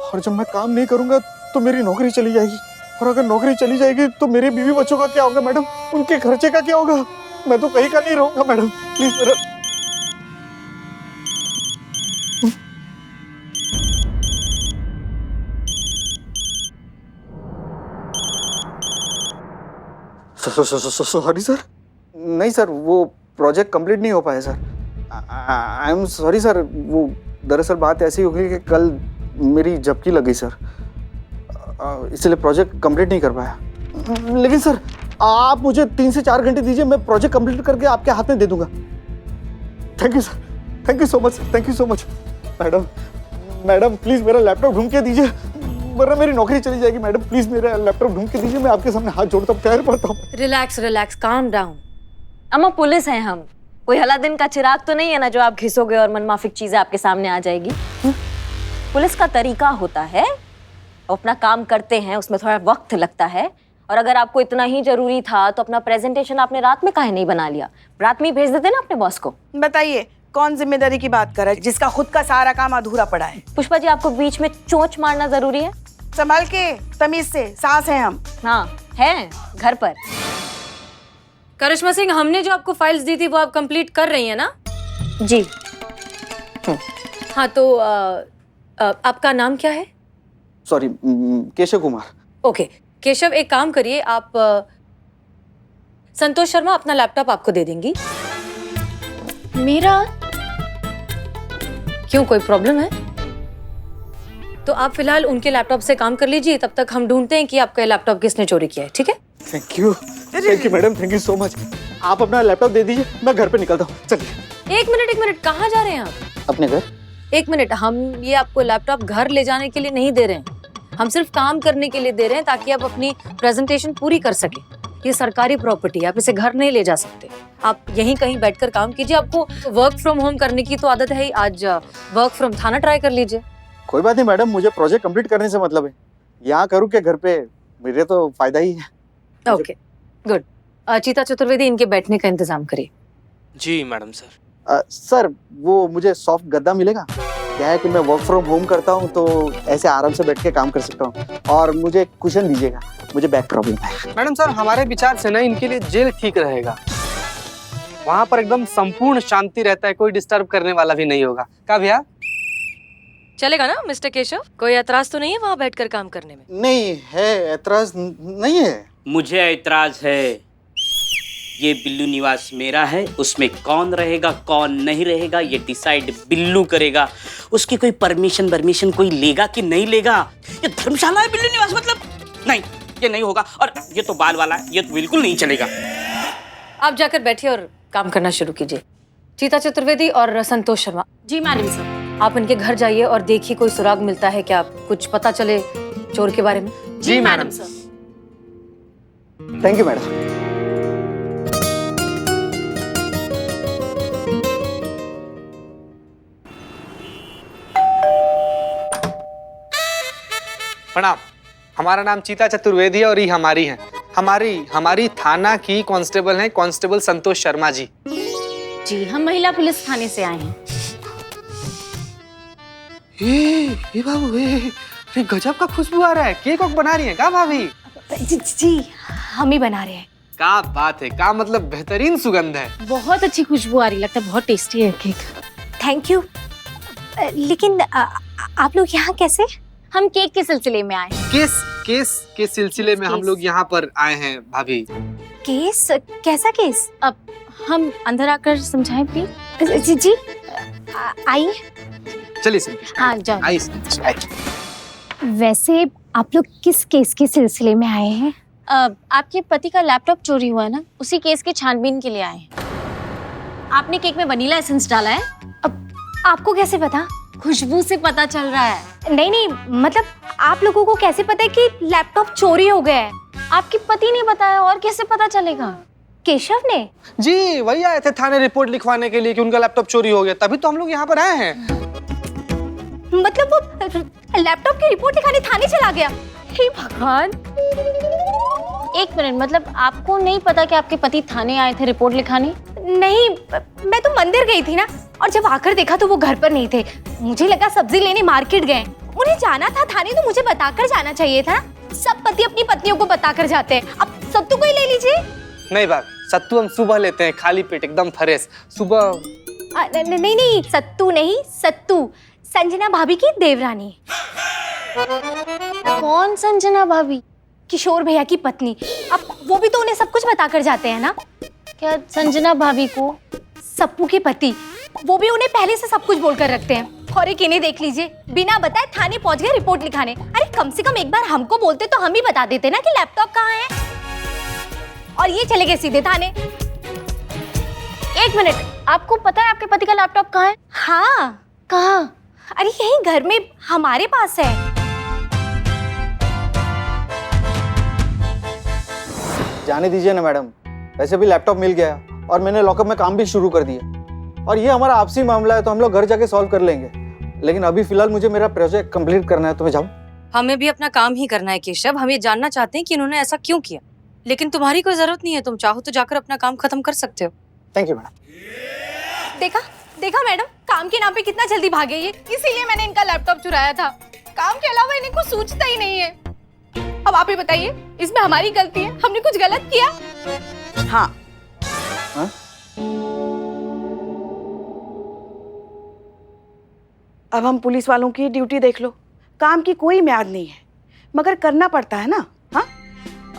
और जब मैं काम नहीं करूंगा तो मेरी नौकरी चली जाएगी, और अगर नौकरी चली जाएगी तो मेरे बीवी बच्चों का क्या होगा मैडम? उनके खर्चे का क्या होगा? मैं तो कहीं का नहीं रहूंगा मैडम, प्लीज मेरा। सॉरी सर, नहीं सर, वो प्रोजेक्ट कंप्लीट नहीं हो पाया sir. I am sorry sir, वो दरअसल बात ऐसी हो गई कि कल मेरी झपकी लग गई सर, इसलिए प्रोजेक्ट कंप्लीट नहीं कर पाया। लेकिन सर आप मुझे 3 से 4 घंटे दीजिए, मैं प्रोजेक्ट कंप्लीट करके आपके हाथ में दे दूंगा। Thank you sir, thank you so much, thank you so much. Madam madam please मेरा लैपटॉप ढूंढ के दीजिए, वरना मेरी नौकरी चली जाएगी। मैडम प्लीज मेरा लैपटॉप ढूंढ के दीजिए, मैं आपके सामने हाथ जोड़ता हूँ, पैर पड़ता हूँ। Relax relax, calm down. अम्मा पुलिस हैं हम, कोई अलादीन का चिराग तो नहीं है ना जो आप घिसोगे और मनमाफिक चीजें आपके सामने आ जाएगी। पुलिस का तरीका होता है, वो अपना काम करते हैं, उसमें थोड़ा वक्त लगता है। और अगर आपको इतना ही जरूरी था तो अपना प्रेजेंटेशन आपने रात में काहे नहीं बना लिया, रात में ही भेज देते ना अपने बॉस को। बताइए कौन जिम्मेदारी की बात कर रहा है जिसका खुद का सारा काम अधूरा पड़ा है? पुष्पा जी आपको बीच में चोंच मारना जरूरी है? संभाल के, तमीज से, सास है हम। हाँ है, घर पर। करिश्मा सिंह, हमने जो आपको फाइल्स दी थी वो आप कंप्लीट कर रही हैं ना? जी। हाँ तो आपका नाम क्या है? सॉरी, केशव कुमार। ओके केशव, एक काम करिए आप, संतोष शर्मा अपना लैपटॉप आपको दे देंगी। मेरा? क्यों, कोई प्रॉब्लम है? तो आप फिलहाल उनके लैपटॉप से काम कर लीजिए, तब तक हम ढूंढते हैं कि आपका लैपटॉप किसने चोरी किया है, ठीक है? Thank you madam, thank you so much. आप अपना लैपटॉप दे दीजिए, मैं घर पे निकलता हूँ। चलिए। एक मिनट, कहाँ जा रहे हैं आप? अपने घर। एक मिनट, हम ये आपको लैपटॉप घर ले जाने के लिए नहीं दे रहे हैं, हम सिर्फ काम करने के लिए दे रहे हैं ताकि आप अपनी प्रेजेंटेशन पूरी कर सके। ये सरकारी प्रॉपर्टी है, आप इसे घर नहीं ले जा सकते। आप यहीं कहीं बैठकर काम कीजिए। आपको वर्क फ्रॉम होम करने की तो आदत है ही, आज वर्क फ्रॉम थाना ट्राई कर लीजिए। कोई बात नहीं मैडम, मुझे प्रोजेक्ट कंप्लीट करने से मतलब है, यहाँ करूँ क्या घर पे, मेरे तो फायदा ही है। Okay good. चीता चतुर्वेदी, इनके बैठने का इंतजाम करिए। जी मैडम सर। सर वो मुझे सॉफ्ट गद्दा मिलेगा? क्या है कि मैं वर्क फ्रॉम होम करता हूँ तो ऐसे आराम से बैठ के काम कर सकता हूँ, और मुझे कुशन दीजिएगा, मुझे बैक प्रॉब्लम है। मैडम सर, हमारे विचार से ना इनके लिए जेल ठीक रहेगा, वहाँ पर एकदम संपूर्ण शांति रहता है, कोई डिस्टर्ब करने वाला भी नहीं होगा। क्या भैया, चलेगा ना मिस्टर केशव? कोई एतराज तो नहीं है वहाँ बैठकर काम करने में? नहीं है, ऐतराज नहीं है। मुझे ऐतराज है। ये बिल्लू निवास मेरा है, उसमें कौन रहेगा कौन नहीं रहेगा ये डिसाइड बिल्लू करेगा। उसकी कोई परमिशन कोई लेगा कि नहीं लेगा? ये धर्मशाला है बिल्लू निवास, मतलब नहीं, ये नहीं होगा। और ये तो बाल वाला है, ये तो बिल्कुल नहीं चलेगा। आप जाकर बैठिए और काम करना शुरू कीजिए। चीता चतुर्वेदी और संतोष शर्मा। जी मैडम सर। आप इनके घर जाइए और देखिए कोई सुराग मिलता है क्या, कुछ पता चले चोर के बारे में। जी madam sir. Thank you madam. प्रणाम, हमारा नाम चीता चतुर्वेदी है और ये हमारी हैं, हमारी थाना की कांस्टेबल हैं, कांस्टेबल संतोष शर्मा जी। जी हम महिला पुलिस थाने से आए हैं। ए बाबू, ये गजब का खुशबू आ रहा है, केक वोक बना रही हैं क्या भाभी? जी हम ही बना रहे हैं। क्या बात है, क्या मतलब बेहतरीन सुगंध है। बहुत अच्छी खुशबू आ रही, लगता है बहुत टेस्टी है केक। Thank you. लेकिन आप लोग यहाँ कैसे? हम केक के सिलसिले में आए। केस के सिलसिले में हम लोग यहाँ पर आए हैं भाभी। केस? कैसा केस? अब हम अंदर आकर समझाएं प्लीज। जी आइए। चलिए सर। हाँ जाओ। आइए। वैसे आप लोग किस केस के सिलसिले में आए हैं? आपके पति का लैपटॉप चोरी हुआ है ना, उसी केस की छानबीन के लिए आए हैं। आपने केक में वनीला एसेंस डाला है। अब आपको कैसे पता? खुशबू से पता चल रहा है। नहीं मतलब आप लोगों को कैसे पता है कि लैपटॉप चोरी हो गया है? आपके पति ने बताया, और कैसे पता चलेगा? केशव ने? जी वही आए थे थाने रिपोर्ट लिखवाने के लिए कि उनका लैपटॉप चोरी हो गया, तभी तो हम लोग यहाँ पर आए हैं। मतलब वो लैपटॉप की रिपोर्ट लिखाने थाने चला गया? हे भगवान। एक मिनट, मतलब आपको नहीं पता कि आपके पति थाने आए थे रिपोर्ट लिखाने? नहीं, मैं तो मंदिर गई थी ना, और जब आकर देखा तो वो घर पर नहीं थे। मुझे लगा सब्जी लेने मार्केट गए। उन्हें जाना था थाने तो मुझे बताकर जाना चाहिए था। सब पति अपनी पत्नियों को बताकर जाते हैं। अब सत्तू को ही ले लीजिए। नहीं बात, सत्तू हम सुबह लेते हैं, खाली पेट एकदम फ्रेश सुबह। नहीं सत्तू नहीं, सत्तू। संजना भाभी की देवरानी। कौन संजना भाभी? किशोर भैया की पत्नी, अब वो भी तो उन्हें सब कुछ बता कर जाते हैं ना। क्या संजना भाभी को? सप्पू के पति, वो भी उन्हें पहले से सब कुछ बोलकर रखते हैं। और एक इन्हें देख लीजिए, बिना बताए थाने पहुंच गए रिपोर्ट लिखाने। अरे कम से कम एक बार हमको बोलते तो हम ही बता देते ना कि लैपटॉप कहाँ है। और ये चले गए सीधे थाने। एक मिनट, आपको पता है आपके पति का लैपटॉप कहाँ है? हाँ, कहाँ? अरे यहीं घर में हमारे पास है। जाने दीजिए ना मैडम, वैसे भी लैपटॉप मिल गया और मैंने लॉकअप में काम भी शुरू कर दिया। और ये हमारा आपसी मामला है तो हम लोग घर जाके सॉल्व कर लेंगे। लेकिन अभी फिलहाल मुझे मेरा प्रोजेक्ट कंप्लीट करना है, तो मैं जाऊँ? हमें भी अपना काम ही करना है केशव। हम ये जानना चाहते हैं कि इन्होंने ऐसा क्यों किया, लेकिन तुम्हारी कोई जरूरत नहीं है। तुम चाहो तो जाकर अपना काम खत्म कर सकते हो। Thank you madam. देखा देखा मैडम, काम के नाम पे कितना जल्दी भागे ये। इसीलिए मैंने इनका लैपटॉप चुराया था। काम के अलावा इन्हें कुछ सूझता ही नहीं है। अब आप ही बताइए, इसमें हमारी गलती है? हमने कुछ गलत किया? हाँ। हाँ? अब हम पुलिस वालों की ड्यूटी देख लो। काम की कोई म्याद नहीं है, मगर करना पड़ता है ना। हाँ,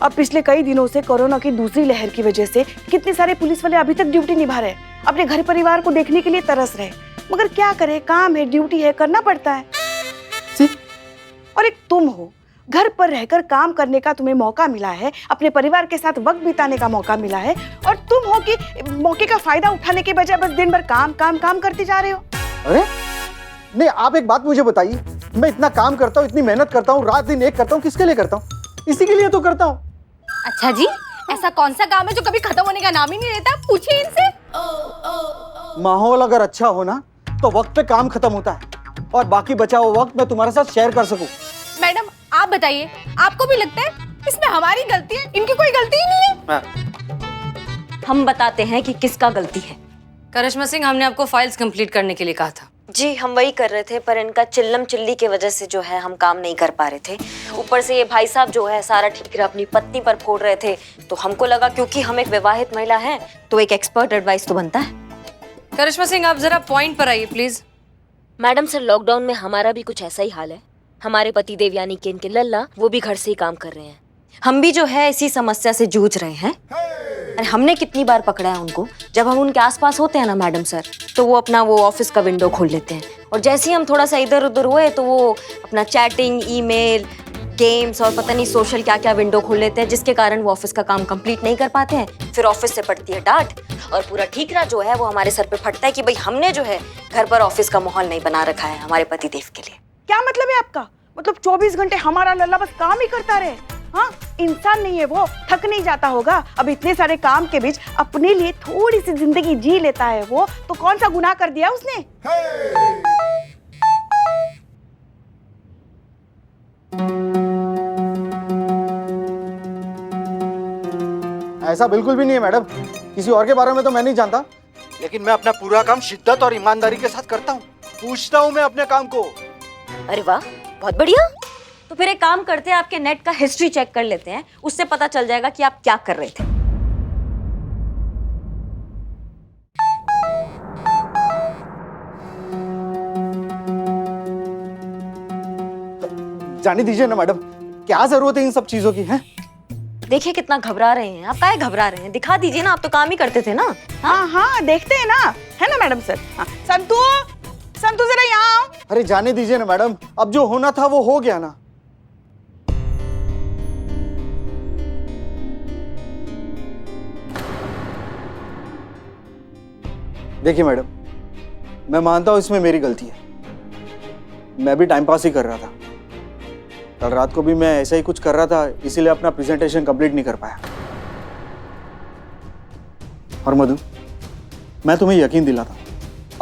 अब पिछले कई दिनों से कोरोना की दूसरी लहर की वजह से कितने सारे पुलिस वाले अभी तक ड्यूटी निभा रहे हैं, अपने घर परिवार को देखने के लिए तरस रहे। मगर क्या करे, काम है, ड्यूटी है, करना पड़ता है। और एक तुम हो, घर पर रहकर काम करने का तुम्हें मौका मिला है, अपने परिवार के साथ वक्त बिताने का मौका मिला है, और तुम हो कि मौके का फायदा उठाने के बजाय बस दिन भर काम काम काम करते जा रहे हो। अरे नहीं, आप एक बात मुझे बताइए, मैं इतना काम करता हूँ, इतनी मेहनत करता हूँ, रात दिन एक करता हूँ, किसके लिए करता हूँ? इसी के लिए तो करता हूँ। अच्छा जी, ऐसा कौन सा काम है जो कभी खत्म होने का नाम ही नहीं लेता? पूछिए इनसे। माहौल अगर अच्छा हो ना तो वक्त पे काम खत्म होता है, और बाकी बचा हुआ वक्त मैं तुम्हारे साथ शेयर कर सकूं। मैडम आप बताइए, आपको भी लगता है इसमें हमारी गलती है? इनकी कोई गलती ही नहीं है। हम बताते हैं कि किसका गलती है। करिश्मा सिंह, हमने आपको फाइल्स कंप्लीट करने के लिए कहा था। जी हम वही कर रहे थे, पर इनका चिल्लम चिल्ली की वजह से जो है हम काम नहीं कर पा रहे थे। ऊपर से ये भाई साहब जो है सारा ठीकरा अपनी पत्नी पर फोड़ रहे थे, तो हमको लगा क्योंकि हम एक विवाहित महिला हैं तो एक एक्सपर्ट एडवाइस तो बनता है। करिश्मा सिंह, आप जरा पॉइंट पर आइए प्लीज। मैडम सर, लॉकडाउन में हमारा भी कुछ ऐसा ही हाल है। हमारे पति देव यानी कि इनके लल्ला, वो भी घर से ही काम कर रहे हैं। हम भी जो है इसी समस्या से जूझ रहे हैं। अरे हमने कितनी बार पकड़ा है उनको, जब हम उनके आसपास होते हैं ना मैडम सर, तो वो अपना वो ऑफिस का विंडो खोल लेते हैं, और जैसे ही हम थोड़ा सा इधर उधर हुए तो वो अपना चैटिंग, ईमेल, गेम्स और पता नहीं सोशल क्या क्या विंडो खोल लेते हैं, जिसके कारण वो ऑफिस का काम कंप्लीट नहीं कर पाते हैं। फिर ऑफिस से पड़ती है डांट, और पूरा ठीकरा जो है वो हमारे सर पे फटता है कि भाई हमने जो है घर पर ऑफिस का माहौल नहीं बना रखा है हमारे पति देव के लिए। क्या मतलब है आपका? मतलब 24 घंटे हमारा लल्ला बस काम ही करता रहे? हाँ, इंसान नहीं है वो, थक नहीं जाता होगा? अब इतने सारे काम के बीच अपने लिए थोड़ी सी जिंदगी जी लेता है वो, तो कौन सा गुनाह कर दिया उसने? ऐसा बिल्कुल भी नहीं है मैडम, किसी और के बारे में तो मैं नहीं जानता, लेकिन मैं अपना पूरा काम शिद्दत और ईमानदारी के साथ करता हूँ। पूछता हूँ मैं अपने काम को। अरे वाह, बहुत बढ़िया। तो फिर एक काम करते हैं, आपके नेट का हिस्ट्री चेक कर लेते हैं, उससे पता चल जाएगा कि आप क्या कर रहे थे। जाने दीजिए ना मैडम, क्या जरूरत है इन सब चीजों की? है देखिए कितना घबरा रहे हैं आप। काहे घबरा रहे हैं? दिखा दीजिए ना, आप तो काम ही करते थे ना। हाँ हाँ, देखते हैं ना, है ना मैडम सर? हाँ, संतू, संतू जरा यहाँ आओ। अरे जाने दीजिए ना मैडम, अब जो होना था वो हो गया ना। देखिए मैडम, मैं मानता हूं इसमें मेरी गलती है, मैं भी टाइम पास ही कर रहा था। कल रात को भी मैं ऐसा ही कुछ कर रहा था, इसीलिए अपना प्रेजेंटेशन कंप्लीट नहीं कर पाया। और मधु, मैं तुम्हें यकीन दिलाता हूं,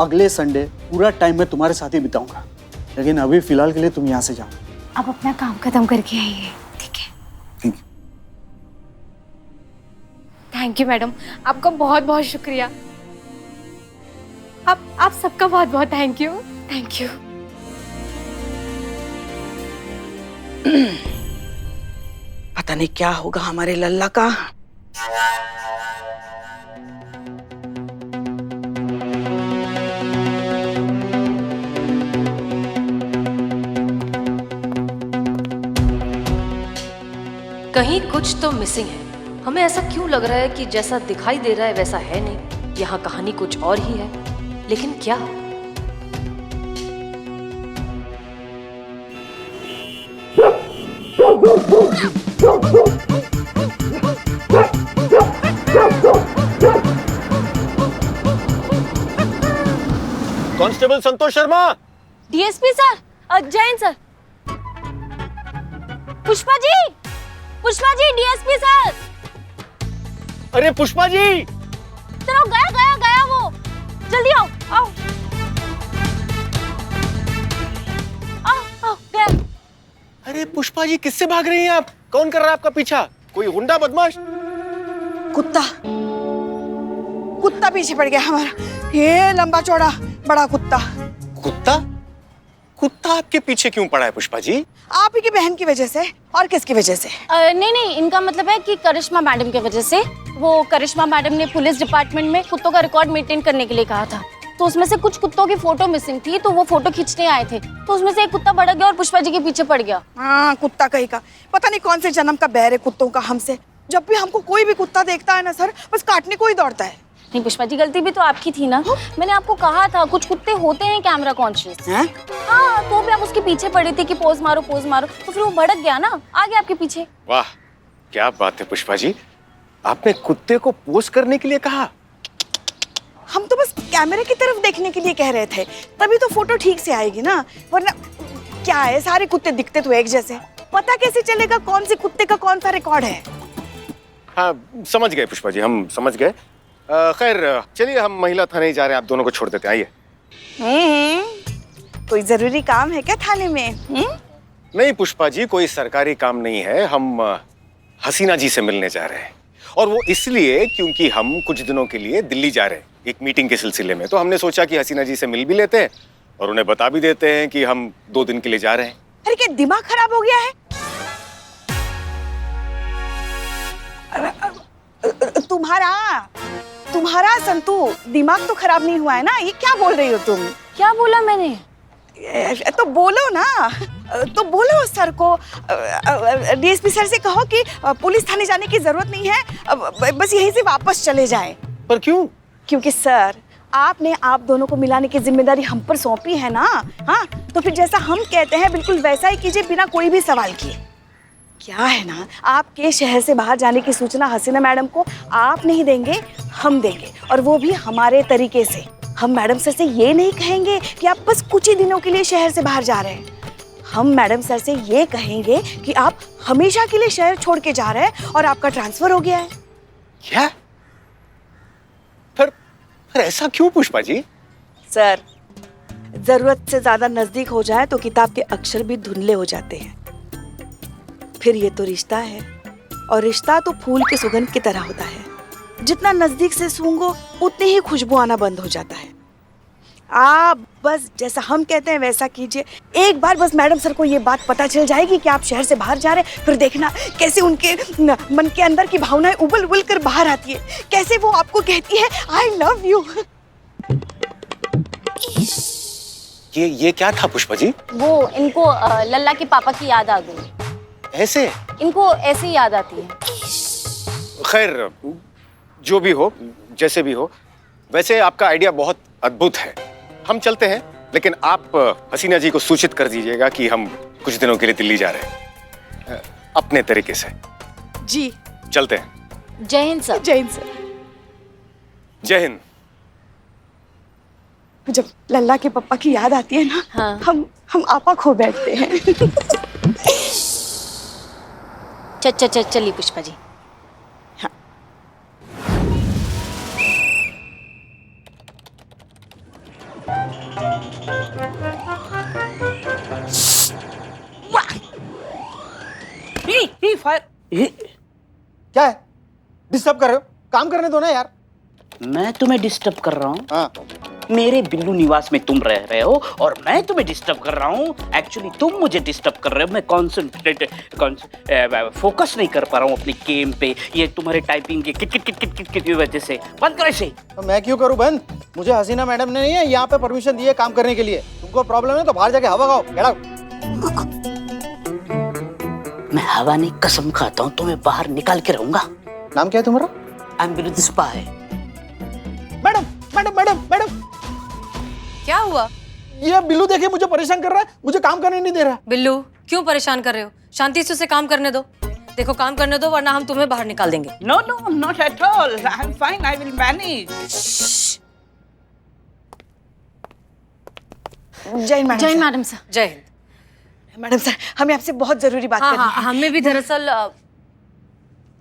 अगले संडे पूरा टाइम मैं तुम्हारे साथ ही बिताऊंगा, लेकिन अभी फिलहाल के लिए तुम यहाँ से जाओ। आप अपना काम खत्म करके आइए, ठीक है? Thank you. Thank you madam, आपका बहुत बहुत शुक्रिया। आप सबका बहुत बहुत थैंक यू। Thank you. पता नहीं क्या होगा हमारे लल्ला का। कहीं कुछ तो मिसिंग है। हमें ऐसा क्यों लग रहा है कि जैसा दिखाई दे रहा है वैसा है नहीं। यहाँ कहानी कुछ और ही है, लेकिन क्या? Constable Santosh Sharma. DSP sir, Jain sir. Pushpa ji, DSP sir. अरे पुष्पा जी, चलो गया वो। जल्दी आओ गया। अरे पुष्पा जी किससे भाग रही हैं आप? कौन कर रहा है आपका पीछा? कोई गुंडा बदमाश? कुत्ता पीछे पड़ गया हमारा, ये लंबा चौड़ा बड़ा कुत्ता। कुत्ता आपके पीछे क्यों पड़ा है पुष्पा जी? आप ही की बहन की वजह से। और किसकी वजह से? नहीं, इनका मतलब है कि करिश्मा मैडम की वजह से। वो करिश्मा मैडम ने पुलिस डिपार्टमेंट में कुत्तों का रिकॉर्ड मेंटेन करने के लिए कहा था, तो उसमें से कुछ कुत्तों की फोटो मिसिंग थी, तो वो फोटो खींचने आए थे, तो उसमें से एक कुत्ता भड़क गया और पुष्पा जी के पीछे पड़ गया। हाँ, कुत्ता कहीं का, पता नहीं कौन से जन्म का बैर है कुत्तों का हमसे। जब भी हमको कोई भी कुत्ता देखता है ना सर, बस काटने को ही दौड़ता है। नहीं पुष्पा जी, गलती भी तो आपकी थी ना। मैंने आपको कहा था कुछ कुत्ते होते हैं कैमरा कॉन्शियस। हाँ, तो भी आप उसके पीछे पड़ी थी कि पोज मारो, तो फिर वो भड़क गया ना, आ गया आपके पीछे। वाह, क्या बात है पुष्पा जी, आपने कुत्ते को पोज करने के लिए कहा? हम तो बस कैमरे की तरफ देखने के लिए कह रहे थे, तभी तो फोटो ठीक से आएगी ना, वरना क्या है, सारे कुत्ते दिखते तो एक जैसे, पता कैसे चलेगा कौन से कुत्ते का कौन सा रिकॉर्ड है? हाँ समझ गए पुष्पा जी, हम समझ गए। खैर चलिए, हम महिला थाने जा रहे हैं, आप दोनों को छोड़ देते हैं, आइए। कोई जरूरी काम है क्या थाने में? नहीं पुष्पा जी, कोई सरकारी काम नहीं है, हम हसीना जी से मिलने जा रहे हैं, और वो इसलिए क्योंकि हम कुछ दिनों के लिए दिल्ली जा रहे हैं एक मीटिंग के सिलसिले में, तो हमने सोचा कि हसीना जी से मिल भी लेते हैं और उन्हें बता भी देते हैं कि हम 2 दिन के लिए जा रहे हैं। अरे क्या दिमाग खराब हो गया है? तुम्हारा संतू दिमाग तो खराब नहीं हुआ है ना? ये क्या बोल रही हो तुम? क्या बोला मैंने? तो बोलो ना, तो बोलो सर को, डीएसपी सर से कहो कि पुलिस थाने जाने की जरूरत नहीं है, बस यहीं से वापस चले जाएं। पर क्यों? क्योंकि सर आपने आप दोनों को मिलाने की जिम्मेदारी हम पर सौंपी है ना। हाँ, तो फिर जैसा हम कहते हैं बिल्कुल वैसा ही कीजिए, बिना कोई भी सवाल किए। क्या है ना, आपके शहर से बाहर जाने की सूचना हसीना मैडम को आप नहीं देंगे, हम देंगे, और वो भी हमारे तरीके से। हम मैडम सर से ये नहीं कहेंगे कि आप बस कुछ ही दिनों के लिए शहर से बाहर जा रहे हैं, हम मैडम सर से ये कहेंगे कि आप हमेशा के लिए शहर छोड़ के जा रहे हैं और आपका ट्रांसफर हो गया है। क्या? पर ऐसा क्यों पुष्पा जी? सर, जरूरत से ज्यादा नजदीक हो जाए तो किताब के अक्षर भी धुंधले हो जाते हैं। फिर ये तो रिश्ता है, और रिश्ता तो फूल की सुगंध की तरह होता है, जितना नजदीक से सूंघो उतनी ही खुशबू आना बंद हो जाता है। आप बस जैसा हम कहते हैं वैसा कीजिए। एक बार बस मैडम सर को ये बात पता चल जाएगी कि आप शहर से बाहर जा रहे हैं, फिर देखना कैसे उनके मन के अंदर की भावनाएं उबल उबल कर बाहर आती है, कैसे वो आपको कहती है आई लव यू। ये क्या था पुष्पा जी? वो इनको लल्ला के पापा की याद आ गई। ऐसे? इनको ऐसे ही याद आती है। खैर जो भी हो, जैसे भी हो, वैसे आपका आइडिया बहुत अद्भुत है। हम चलते हैं, लेकिन आप हसीना जी को सूचित कर दीजिएगा कि हम कुछ दिनों के लिए दिल्ली जा रहे हैं, अपने तरीके से। जी चलते हैं। जय हिंद सर। जय हिंद सर। जय हिंद। जब लल्ला के पापा की याद आती है ना, हाँ। हम आपा खो बैठते हैं। चलिए पुष्पा जी। हाँ। क्या है? डिस्टर्ब कर रहे हो? काम करने दो ना यार। मैं तुम्हें डिस्टर्ब कर रहा हूँ? हाँ। मेरे बिल्लू निवास में तुम रह रहे हो और मैं तुम्हें डिस्टर्ब कर रहा हूँ। एक्चुअली तुम मुझे डिस्टर्ब कर रहे हो, मैं फोकस नहीं कर पा रहा हूँ अपनी गेम पे। ये तुम्हारे टाइपिंग के kit kit kit kit kit की वजह से। बंद करो इसे। तो मैं क्यों करूँ बंद? मुझे हसीना मैडम ने नहीं है यहाँ पे परमिशन दी है काम करने के लिए। तुमको प्रॉब्लम है तो बाहर जाके हवा खाओ। Get out. मैं हवा नहीं कसम खाता हूँ, तुम्हें बाहर निकाल के रहूंगा। नाम क्या है तुम्हारा? I am Billu the spy. Madam madam madam madam, क्या हुआ? ये बिल्लू देखिए मुझे परेशान कर रहा है, मुझे काम करने नहीं दे रहा। बिल्लू क्यों परेशान कर रहे हो? शांति से उसे काम करने दो। देखो काम करने दो वरना हम तुम्हें बाहर निकाल देंगे। No no not at all, I am fine, I will manage. जय हिंद मैडम। जय मैडम सर। जय हिंद। मैडम सर, हमें आपसे बहुत जरूरी बात करनी है। हमें भी दरअसल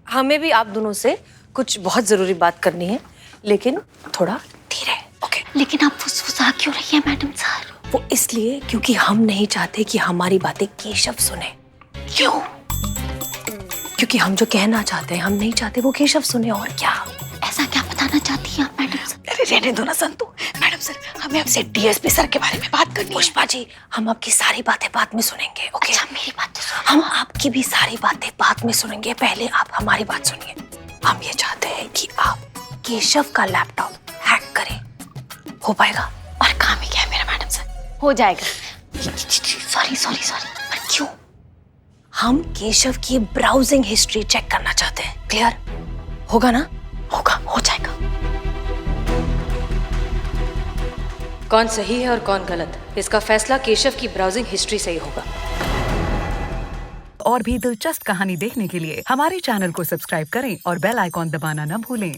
हमें भी आप दोनों से कुछ बहुत जरूरी बात करनी है, लेकिन थोड़ा धीरे। ओके? लेकिन आप फुसफुसा क्यों रही है मैडम सर? वो इसलिए क्योंकि हम नहीं चाहते कि हमारी बातें केशव सुने। क्यों? क्योंकि हम जो कहना चाहते हैं हम नहीं चाहते वो केशव सुने। और क्या? ऐसा क्या बताना चाहती हैं आप मैडम सर? अरे रहने दो ना संतु। मैडम सर, हमें आपसे डीएसपी सर के बारे में बात करनी है। पुष्पा जी, हम आपकी सारी बातें बाद में सुनेंगे। ओके? अच्छा मेरी बात तो सुनो। हम आपकी भी सारी बातें बाद में सुनेंगे, पहले आप हमारी बात सुनिए। हम ये चाहते हैं कि आप केशव का लैपटॉप हैक करें। हो पाएगा? और काम ही क्या है मेरा मैडम सर? हो जाएगा। सॉरी सॉरी सॉरी, पर क्यों? हम केशव की ब्राउजिंग हिस्ट्री चेक करना चाहते हैं। क्लियर? होगा ना? होगा, हो जाएगा। कौन सही है और कौन गलत, इसका फैसला केशव की ब्राउजिंग हिस्ट्री से ही होगा। और भी दिलचस्प कहानी देखने के लिए हमारे चैनल को सब्सक्राइब करें और बेल आइकॉन दबाना न भूलें।